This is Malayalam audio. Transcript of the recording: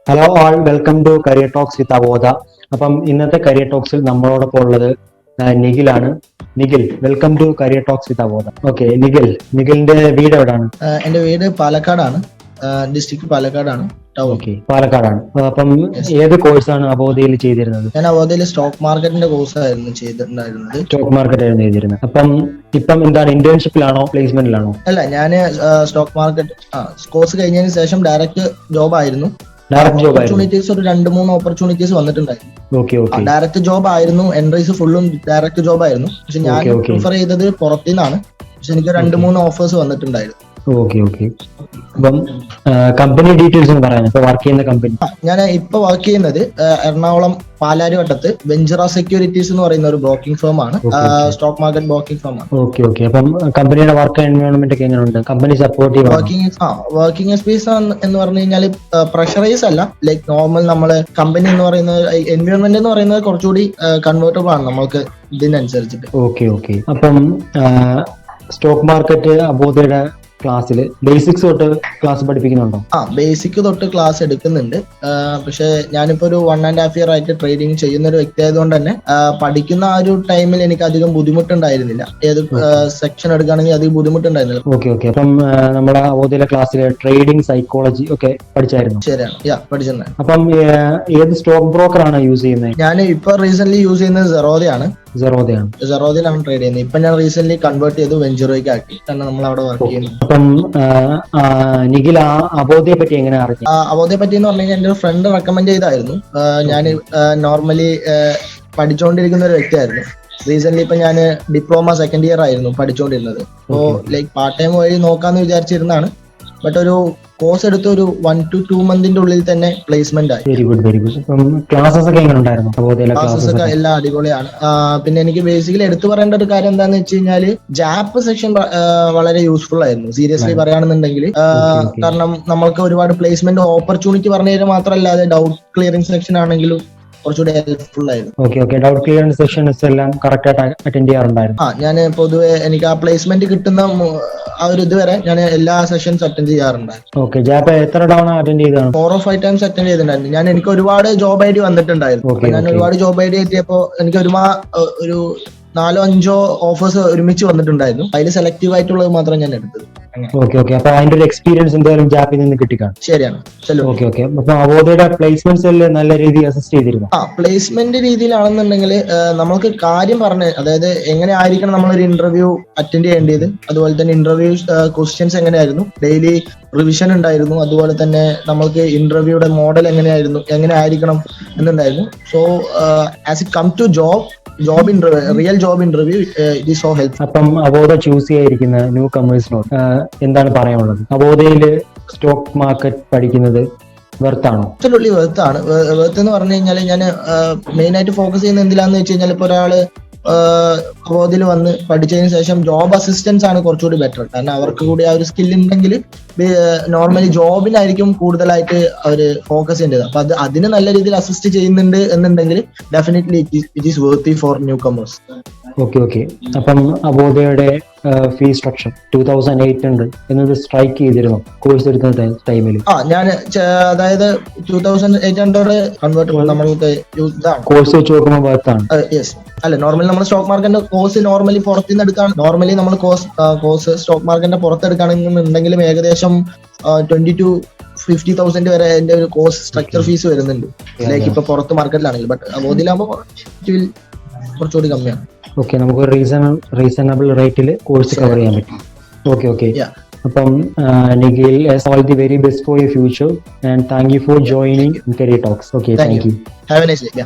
Hello all welcome to career talks with Avodha. അപ്പം ഇന്നത്തെ കരിയർ ടോക്സിൽ നമ്മളോടൊപ്പം ഉള്ളത് നിഖിലാണ്. Nikhil, welcome to career talks with Avodha. Okay, നിഖിലിന്റെ വീട് എവിടെയാണ്? എന്റെ വീട് പാലക്കാടാണ്, ഡിസ്ട്രിക്ട് പാലക്കാടാണ്. ഓക്കെ, പാലക്കാടാണ്. അപ്പം ഏത് കോഴ്സാണ് അവോധയിൽ ചെയ്തിരുന്നത്? ഞാൻ അവോധയിൽ സ്റ്റോക്ക് മാർക്കറ്റിന്റെ കോഴ്സ് ആയിരുന്നു ചെയ്തിട്ടുണ്ടായിരുന്നത്. സ്റ്റോക്ക് മാർക്കറ്റ് ആയിരുന്നു ചെയ്തിരുന്നത്. ഇപ്പം എന്താണ്, ഇന്റേൺഷിപ്പിലാണോ പ്ലേസ്മെന്റിലാണോ? അല്ല, ഞാൻ സ്റ്റോക്ക് മാർക്കറ്റ് കോഴ്സ് കഴിഞ്ഞതിന് ശേഷം ഡയറക്റ്റ് ജോബ് ആയിരുന്നു. ഓപ്പർച്യൂണിറ്റീസ് ഒരു 2-3 ഓപ്പർച്യൂണിറ്റീസ് വന്നിട്ടുണ്ടായിരുന്നു. ഡയറക്റ്റ് ജോബ് ആയിരുന്നു, എൻട്രീസ് ഫുള്ളും ഡയറക്റ്റ് ജോബ് ആയിരുന്നു. പക്ഷെ ഞാൻ പ്രിഫർ ചെയ്തത് പുറത്തുനിന്നാണ്. പക്ഷെ എനിക്ക് 2-3 ഓഫേഴ്സ് വന്നിട്ടുണ്ടായിരുന്നു. അപ്പം കമ്പനി ഡീറ്റെയിൽസ് ഒന്ന് പറയാം. ഇപ്പൊ വർക്ക് ചെയ്യുന്ന കമ്പനി? ഞാൻ ഇപ്പൊ വർക്ക് ചെയ്യുന്നത് എറണാകുളം പാലാരിവട്ടത്ത് വെഞ്ചറ സെക്യൂരിറ്റീസ് എന്ന് പറയുന്ന ഒരു ബ്രോക്കിംഗ് ഫേം ആണ്. സ്റ്റോക്ക് മാർക്കറ്റ് ബ്രോക്കിംഗ് ഫേം ആണ്. ഓക്കെ. അപ്പം കമ്പനിയുടെ വർക്ക് എൻവയോൺമെന്റ് ഒക്കെ എങ്ങനെയുണ്ട്? Company supportive? വർക്കിംഗ് സ്പേസ് എന്ന് പറഞ്ഞു കഴിഞ്ഞാൽ പ്രഷറൈസ് അല്ല, ലൈക്ക് നോർമൽ നമ്മള് കമ്പനി എന്ന് പറയുന്നത്, എൻവയോൺമെന്റ് എന്ന് പറയുന്നത് കുറച്ചുകൂടി കൺവേർട്ടബിൾ ആണ് നമ്മൾക്ക് ഇതിനനുസരിച്ചിട്ട്. ഓക്കെ. അപ്പം സ്റ്റോക്ക് മാർക്കറ്റ് അവോധയുടെ ക്ലാസ്സിൽ ബേസിക്സ് തൊട്ട് ക്ലാസ് പഠിപ്പിക്കുന്നുണ്ടോ? ബേസിക് തൊട്ട് ക്ലാസ് എടുക്കുന്നുണ്ട്. പക്ഷെ ഞാനിപ്പോ ഒരു 1.5 year ആയിട്ട് ട്രേഡിംഗ് ചെയ്യുന്ന ഒരു വ്യക്തി ആയതുകൊണ്ട് തന്നെ പഠിക്കുന്ന ആ ഒരു ടൈമിൽ എനിക്ക് അധികം ബുദ്ധിമുട്ടുണ്ടായിരുന്നില്ല. ഏത് സെക്ഷൻ എടുക്കുകയാണെങ്കിൽ അധികം ബുദ്ധിമുട്ടുണ്ടായിരുന്നില്ല. ഓക്കെ. അപ്പം നമ്മുടെ അവോധയിലെ ക്ലാസ്സിൽ ട്രേഡിംഗ് സൈക്കോളജി ഒക്കെ പഠിച്ചായിരുന്നു? ശരിയാണ്, പഠിച്ചിട്ടുണ്ടായിരുന്നു. അപ്പം ഏത് സ്റ്റോക്ക് ബ്രോക്കർ ആണ് യൂസ് ചെയ്യുന്നത്? ഞാൻ ഇപ്പൊ റീസെന്റ് യൂസ് ചെയ്യുന്നത് സെറോദയാണ് സെറോദയിലാണ് ട്രേഡ് ചെയ്യുന്നത്. ഇപ്പൊ ഞാൻ റീസെന്റ് കൺവേർട്ട് ചെയ്തു വെഞ്ചറോയ്ക്ക് ആക്കി, കാരണം നമ്മൾ അവിടെ വർക്ക് ചെയ്യുന്നു. അപ്പം നിഖിൽ അവോധയെ പറ്റി എങ്ങനെ അറിഞ്ഞു? അവോധയെ പറ്റി എന്ന് പറഞ്ഞു കഴിഞ്ഞാൽ എന്റെ ഒരു ഫ്രണ്ട് റെക്കമെൻഡ് ചെയ്തായിരുന്നു. ഞാൻ നോർമലി പഠിച്ചുകൊണ്ടിരിക്കുന്ന ഒരു വ്യക്തിയായിരുന്നു. റീസെന്റ് ഇപ്പൊ ഞാൻ ഡിപ്ലോമ 2nd year ആയിരുന്നു പഠിച്ചുകൊണ്ടിരുന്നത്. അപ്പോ ലൈക്ക് പാർട്ട് ടൈം വഴി നോക്കാന്ന് വിചാരിച്ചിരുന്നതാണ്. ബട്ട് ഒരു കോഴ്സ് എടുത്ത് ഒരു 1 to 2 months ഉള്ളിൽ തന്നെ പ്ലേസ്മെന്റ് ആയി. Very good. ക്ലാസ്സസ് ഒക്കെ എങ്ങനെ ഉണ്ടായിരുന്നു? ക്ലാസ്സസ് ഒക്കെ എല്ലാം അടിപൊളിയാണ്. പിന്നെ എനിക്ക് ബേസിക്കലി എടുത്തു പറയേണ്ട ഒരു കാര്യം എന്താന്ന് വെച്ച് കഴിഞ്ഞാല് ജാപ്പ് സെക്ഷൻ വളരെ യൂസ്ഫുൾ ആയിരുന്നു, സീരിയസ്ലി പറയുകയാണെന്നുണ്ടെങ്കിൽ. കാരണം നമ്മൾക്ക് ഒരുപാട് പ്ലേസ്മെന്റ് ഓപ്പർച്യൂണിറ്റി പറഞ്ഞു തരുന്നത് മാത്രമല്ലാതെ ഡൗട്ട് ക്ലിയറിംഗ് സെക്ഷൻ ആണെങ്കിലും കുറച്ചുകൂടി ഹെൽപ്ഫുൾ ആയിരുന്നു. ഓക്കെ. ഡൗട്ട് ക്ലിയറൻസ് സെക്ഷൻസ് എല്ലാം കറക്റ്റ് ആയിട്ട് അറ്റൻഡ് ചെയ്യാറുണ്ടായിരുന്നു? ഞാൻ പൊതുവെ എനിക്ക് ആ പ്ലേസ്മെന്റ് കിട്ടുന്ന ആ ഒരു ഇതുവരെ ഞാൻ എല്ലാ സെഷൻസ് അറ്റൻഡ് ചെയ്യാറുണ്ടായിരുന്നു. ഓക്കെ. ജാപ്പ് എത്ര തവണ അറ്റൻഡ് ചെയ്താണ്? 4 or 5 times അറ്റൻഡ് ചെയ്തിട്ടുണ്ടായിരുന്നു. എനിക്ക് ഒരുപാട് ജോബ് ഐ ഡി വന്നിട്ടുണ്ടായിരുന്നു. ഞാൻ ഒരുപാട് ജോബ് ഐ ഡി എത്തിയപ്പോ എനിക്ക് ഒരു 4-5 ഓഫേഴ്സ് ഒരുമിച്ച് വന്നിട്ടുണ്ടായിരുന്നു. അതിൽ സെലക്റ്റീവ് ആയിട്ടുള്ളത് മാത്രം ഞാൻ എടുത്തത്. ഓക്കെ. അപ്പൊ അതിന്റെ ഒരു എക്സ്പീരിയൻസ് എന്തായാലും ജാപ്പിൽ നിന്ന് കിട്ടിക്കാണ്? ശരിയാണ്. ഓക്കെ. അപ്പൊ അവോധയുടെ പ്ലേസ്മെന്റ്സ് നല്ല രീതിയിൽ അസിസ്റ്റ് ചെയ്തിരുന്നു? പ്ലേസ്മെന്റ് രീതിയിലാണെന്നുണ്ടെങ്കിൽ നമുക്ക് കാര്യം പറഞ്ഞ്, അതായത് എങ്ങനെ ആയിരിക്കണം നമ്മളൊരു ഇന്റർവ്യൂ അറ്റൻഡ് ചെയ്യേണ്ടത്, അതുപോലെ തന്നെ ഇന്റർവ്യൂ ക്വസ്റ്റ്യൻസ് എങ്ങനെയായിരുന്നു, ഡെയിലി റിവിഷൻ ഉണ്ടായിരുന്നു, അതുപോലെ തന്നെ നമ്മൾക്ക് ഇന്റർവ്യൂയുടെ മോഡൽ എങ്ങനെ ആയിരിക്കണം എന്നുണ്ടായിരുന്നു. So as it come to job interview, real job interview, it is so helpful. അപ്പം അവോധ ചൂസ് ചെയ്യാതിരിക്കുന്ന ന്യൂ കമേഴ്സിനോട് എന്താണ് പറയാനുള്ളത്? അവോധയില് സ്റ്റോക്ക് മാർക്കറ്റ് പഠിക്കുന്നത് വെർത്താണോ? അബ്സല്യൂട്ട്ലി വെർത്താണ്. വെർത്ത് എന്ന് പറഞ്ഞു കഴിഞ്ഞാൽ ഞാൻ മെയിൻ ആയിട്ട് ഫോക്കസ് ചെയ്യുന്നത് എന്തിലാന്ന് വെച്ച് കഴിഞ്ഞാൽ, ഇപ്പൊ ഒരാള് അവോധയിൽ വന്ന് പഠിച്ചതിന് ശേഷം ജോബ് അസിസ്റ്റൻസ് ആണ് കുറച്ചുകൂടി ബെറ്റർ. കാരണം അവർക്ക് കൂടി ആ ഒരു സ്കിൽ ഉണ്ടെങ്കിൽ നോർമലി ജോബിനായിരിക്കും കൂടുതലായിട്ട് അവർ ഫോക്കസ് ചെയ്യേണ്ടത്. അപ്പൊ അതിന് നല്ല രീതിയിൽ അസിസ്റ്റ് ചെയ്യുന്നുണ്ട് എന്നുണ്ടെങ്കിൽ definitely it is worthy for new comers. Okay. അപ്പം അവോധയുടെ ഫീ സ്ട്രക്ചർ 2,800 എന്നത് സ്ട്രൈക്ക് ചെയ്തിരുന്നു കോഴ്സ് എടുക്കുന്ന ടൈമിൽ? ഞാൻ അതായത് 2,800 കൺവേർട്ട് നമ്മൾക്ക് കോഴ്സ് വെച്ച് നോക്കുമ്പോൾ വർത്താണ്? യെസ്. അല്ല, നോർമലി നമ്മൾ സ്റ്റോക്ക് മാർക്കറ്റിന്റെ കോഴ്സ് നോർമലി പുറത്തുനിന്ന് എടുക്കാൻ, നോർമലി നമ്മൾ കോഴ്സ് സ്റ്റോക്ക് മാർക്കറ്റിന്റെ പുറത്തെടുക്കുകയാണെന്നുണ്ടെങ്കിലും ഏകദേശം 20,000 to 50,000 വരെ അതിന്റെ ഒരു കോഴ്സ് സ്ട്രക്ചർ ഫീസ് വരുന്നുണ്ട്. ലൈക്ക് ഇപ്പൊ പുറത്ത് മാർക്കറ്റിലാണെങ്കിൽ. ബട്ട് അവോധയിലാകുമ്പോൾ കുറച്ചുകൂടി കമ്മിയാണ്. ഓക്കെ. നമുക്ക് റീസണബിൾ റേറ്റിൽ കോഴ്സ് കവർ ചെയ്യാൻ പറ്റും. ഓക്കെ. അപ്പം Nikhil, all the very best for your future and thank you for joining career talks. Okay, thank you. Have A nice day.